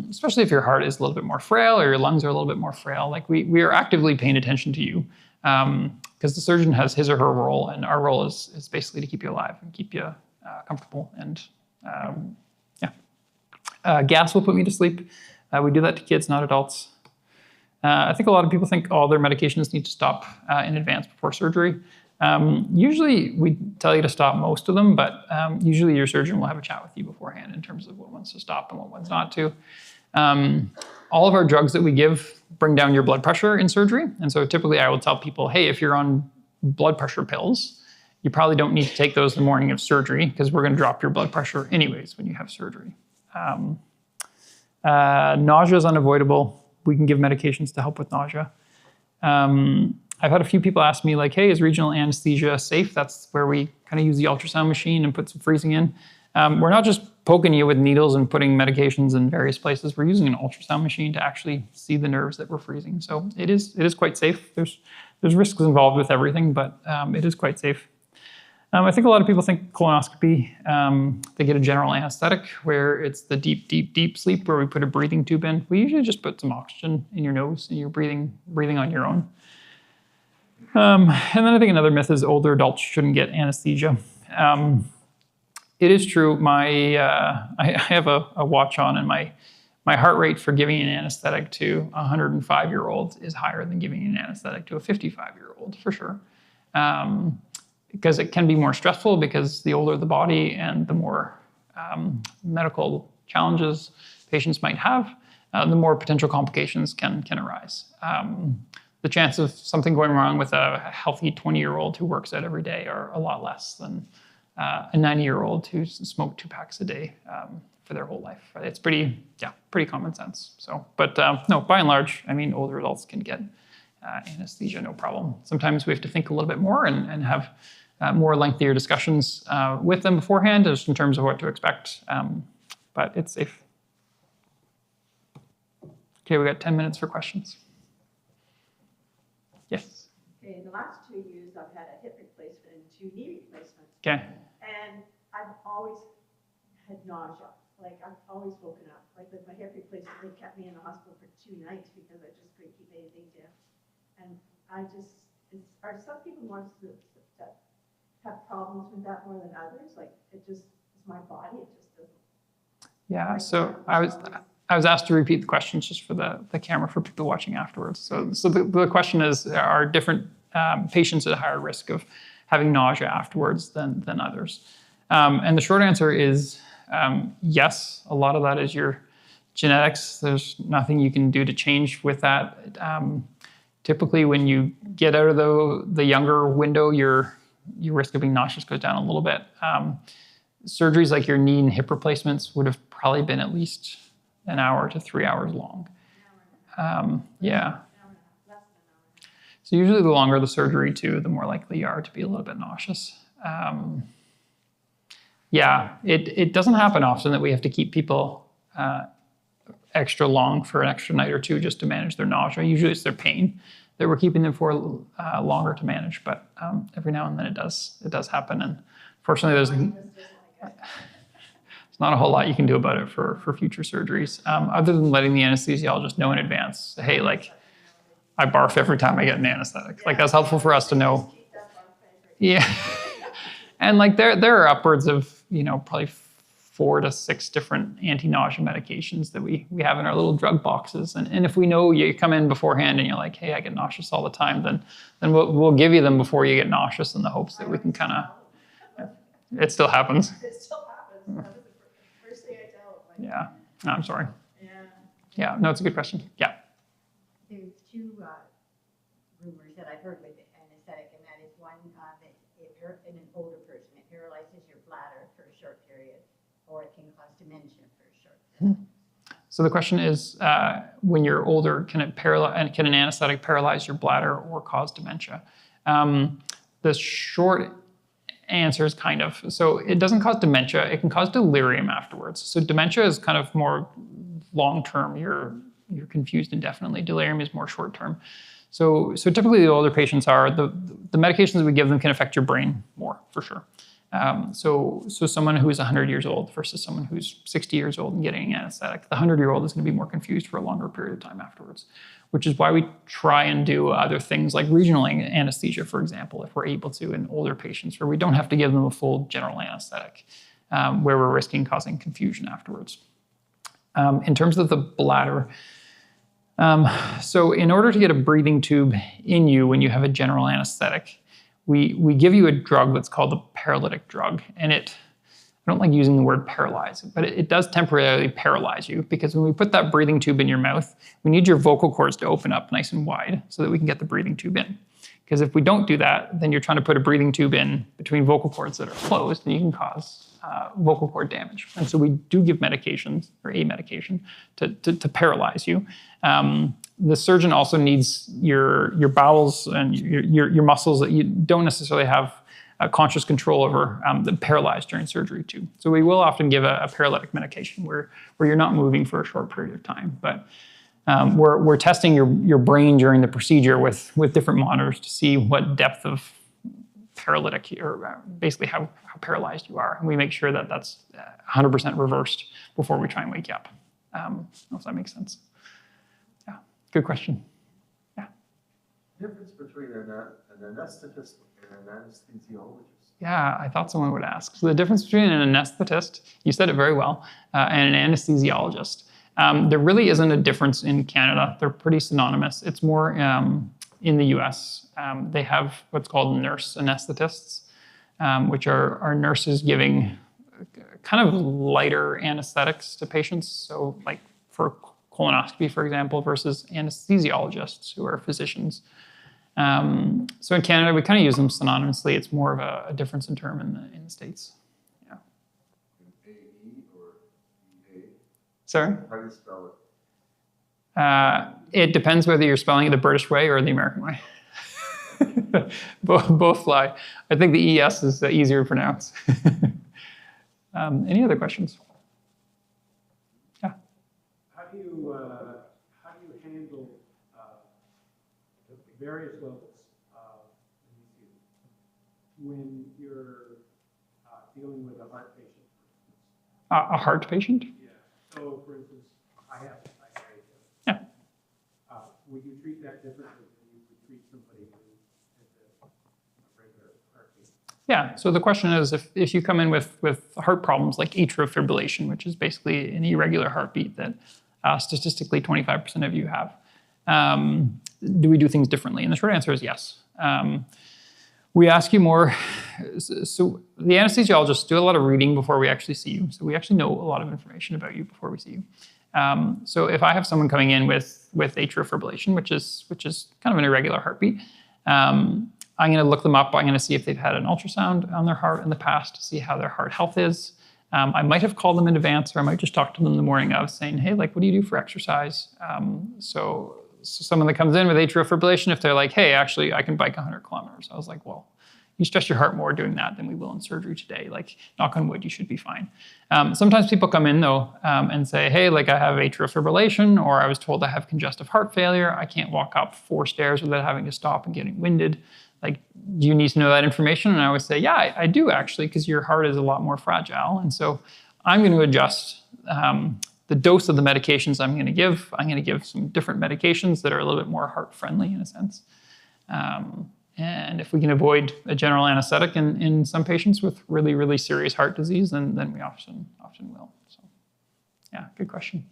Especially if your heart is a little bit more frail or your lungs are a little bit more frail. Like we are actively paying attention to you, because the surgeon has his or her role, and our role is basically to keep you alive and keep you comfortable. And gas will put me to sleep. We do that to kids, not adults. I think a lot of people think all their medications need to stop in advance before surgery. Usually we tell you to stop most of them, but usually your surgeon will have a chat with you beforehand in terms of what ones to stop and what ones not to. All of our drugs that we give bring down your blood pressure in surgery. And so typically I will tell people, hey, if you're on blood pressure pills, you probably don't need to take those the morning of surgery because we're going to drop your blood pressure anyways when you have surgery. Nausea is unavoidable. We can give medications to help with nausea. I've had a few people ask me like, hey, is regional anesthesia safe? That's where we kind of use the ultrasound machine and put some freezing in. We're not just poking you with needles and putting medications in various places. We're using an ultrasound machine to actually see the nerves that we're freezing. So it is quite safe. There's risks involved with everything, but it is quite safe. I think a lot of people think colonoscopy, they get a general anesthetic where it's the deep, deep, deep sleep where we put a breathing tube in. We usually just put some oxygen in your nose and you're breathing on your own. And then I think another myth is older adults shouldn't get anesthesia. It is true. I have a watch on, and my heart rate for giving an anesthetic to a 105-year-old is higher than giving an anesthetic to a 55-year-old, for sure. Because it can be more stressful, because the older the body and the more medical challenges patients might have, the more potential complications can arise. The chance of something going wrong with a healthy 20-year-old who works out every day are a lot less than a 90-year-old who smoked 2 packs a day for their whole life. Right? It's pretty common sense. So, but no, by and large, I mean, older adults can get anesthesia, no problem. Sometimes we have to think a little bit more and have more lengthier discussions with them beforehand, just in terms of what to expect. But it's safe. Okay, we got 10 minutes for questions. Yes.
Okay, in the last 2 years, I've had a hip replacement and 2 knee replacements.
Okay.
And I've always had nausea. Like, I've always woken up. Like, with my hip replacement, they kept me in the hospital for 2 nights because I just couldn't keep anything down. And are some people more that have problems with that more than others? Like, it's my body, it just doesn't.
Yeah, so I was asked to repeat the questions just for the camera for people watching afterwards. So the question is, are different patients at higher risk of having nausea afterwards than others? And the short answer is yes. A lot of that is your genetics. There's nothing you can do to change with that. Typically, when you get out of the younger window, your risk of being nauseous goes down a little bit. Surgeries like your knee and hip replacements would have probably been at least an hour to 3 hours long. Yeah. So usually the longer the surgery too, the more likely you are to be a little bit nauseous. Yeah, it doesn't happen often that we have to keep people extra long for an extra night or two just to manage their nausea. Usually it's their pain that we're keeping them for longer to manage, but every now and then it does happen. And fortunately there's not a whole lot you can do about it for future surgeries, other than letting the anesthesiologist know in advance, hey, like, I barf every time I get an anesthetic. Like that's helpful for us to know.
Keep that on favorite.
Yeah. And like there are upwards of, probably 4 to 6 different anti-nausea medications that we have in our little drug boxes. And if we know you come in beforehand and you're like, hey, I get nauseous all the time, then we'll give you them before you get nauseous in the hopes that we can kind of, it still happens.
It still happens. That was the first thing I tell. Like,
Yeah. No, I'm sorry.
yeah.
Yeah. No, it's a good question. Yeah.
There's two rumors that I've heard with anesthetic, and that is one that in an older person, it paralyzes your bladder for a short period, or it can cause dementia for a short period.
So the question is, when you're older, can an anesthetic paralyze your bladder or cause dementia? The short answer is kind of. So it doesn't cause dementia. It can cause delirium afterwards. So dementia is kind of more long-term. You're confused indefinitely. Delirium is more short-term. So typically the older patients are, the medications we give them can affect your brain more, for sure. So someone who is 100 years old versus someone who's 60 years old and getting an anesthetic, the 100-year-old is going to be more confused for a longer period of time afterwards, which is why we try and do other things like regional anesthesia, for example, if we're able to in older patients, where we don't have to give them a full general anesthetic, where we're risking causing confusion afterwards. In terms of the bladder, so in order to get a breathing tube in you when you have a general anesthetic, we give you a drug that's called a paralytic drug. And I don't like using the word paralyze, but it does temporarily paralyze you, because when we put that breathing tube in your mouth, we need your vocal cords to open up nice and wide so that we can get the breathing tube in. Because if we don't do that, then you're trying to put a breathing tube in between vocal cords that are closed, and you can cause vocal cord damage. And so we do give medications, or a medication, to paralyze you. The surgeon also needs your bowels and your muscles that you don't necessarily have conscious control over, that paralyze during surgery too. So we will often give a paralytic medication where you're not moving for a short period of time. But we're testing your brain during the procedure with different monitors to see what depth of paralytic, or basically how paralyzed you are. And we make sure that that's 100% reversed before we try and wake you up. I don't know if that makes sense. Yeah, good question. Yeah.
Difference between an anesthetist and an anesthesiologist.
Yeah, I thought someone would ask. So the difference between an anesthetist, you said it very well, and an anesthesiologist. There really isn't a difference in Canada. They're pretty synonymous. It's more in the US. They have what's called nurse anesthetists, which are nurses giving kind of lighter anesthetics to patients. So like for colonoscopy, for example, versus anesthesiologists who are physicians. So in Canada, we kind of use them synonymously. It's more of a difference in term in the States. Yeah.
A-E or E-A?
Sorry?
How do you spell it?
It depends whether you're spelling it the British way or the American way. Both fly. I think the ES is easier to pronounce. Any other questions? Yeah.
How do you handle the various levels when you're dealing with a heart patient, for instance?
A heart patient?
Yeah. So, for instance, I have
Yeah.
Would you treat that differently than you would treat somebody who has a regular heartbeat?
Yeah, so the question is, if you come in with heart problems like atrial fibrillation, which is basically an irregular heartbeat that statistically 25% of you have, do we do things differently? And the short answer is yes. We ask you more. So the anesthesiologists do a lot of reading before we actually see you. So we actually know a lot of information about you before we see you. So if I have someone coming in with atrial fibrillation, which is kind of an irregular heartbeat, I'm going to look them up. I'm going to see if they've had an ultrasound on their heart in the past to see how their heart health is. I might have called them in advance, or I might just talk to them the morning of saying, hey, like, what do you do for exercise? So someone that comes in with atrial fibrillation, if they're like, hey, actually, I can bike 100 kilometers. I was like, well, you stress your heart more doing that than we will in surgery today. Like, knock on wood, you should be fine. Sometimes people come in, though, and say, hey, like, I have atrial fibrillation, or I was told I have congestive heart failure. I can't walk up 4 stairs without having to stop and getting winded. Like, do you need to know that information? And I would say, yeah, I do, actually, because your heart is a lot more fragile. And so I'm going to adjust the dose of the medications I'm going to give some different medications that are a little bit more heart-friendly in a sense. And if we can avoid a general anesthetic in some patients with really, really serious heart disease, then we often will. So, yeah, good question.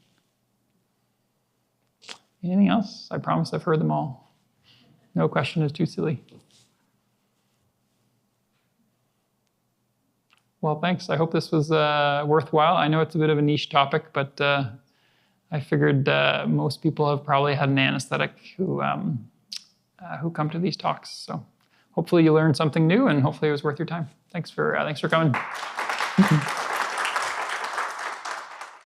Anything else? I promise I've heard them all. No question is too silly. Well, thanks. I hope this was worthwhile. I know it's a bit of a niche topic, but I figured most people have probably had an anesthetic who come to these talks. So hopefully you learned something new, and hopefully it was worth your time. Thanks for coming.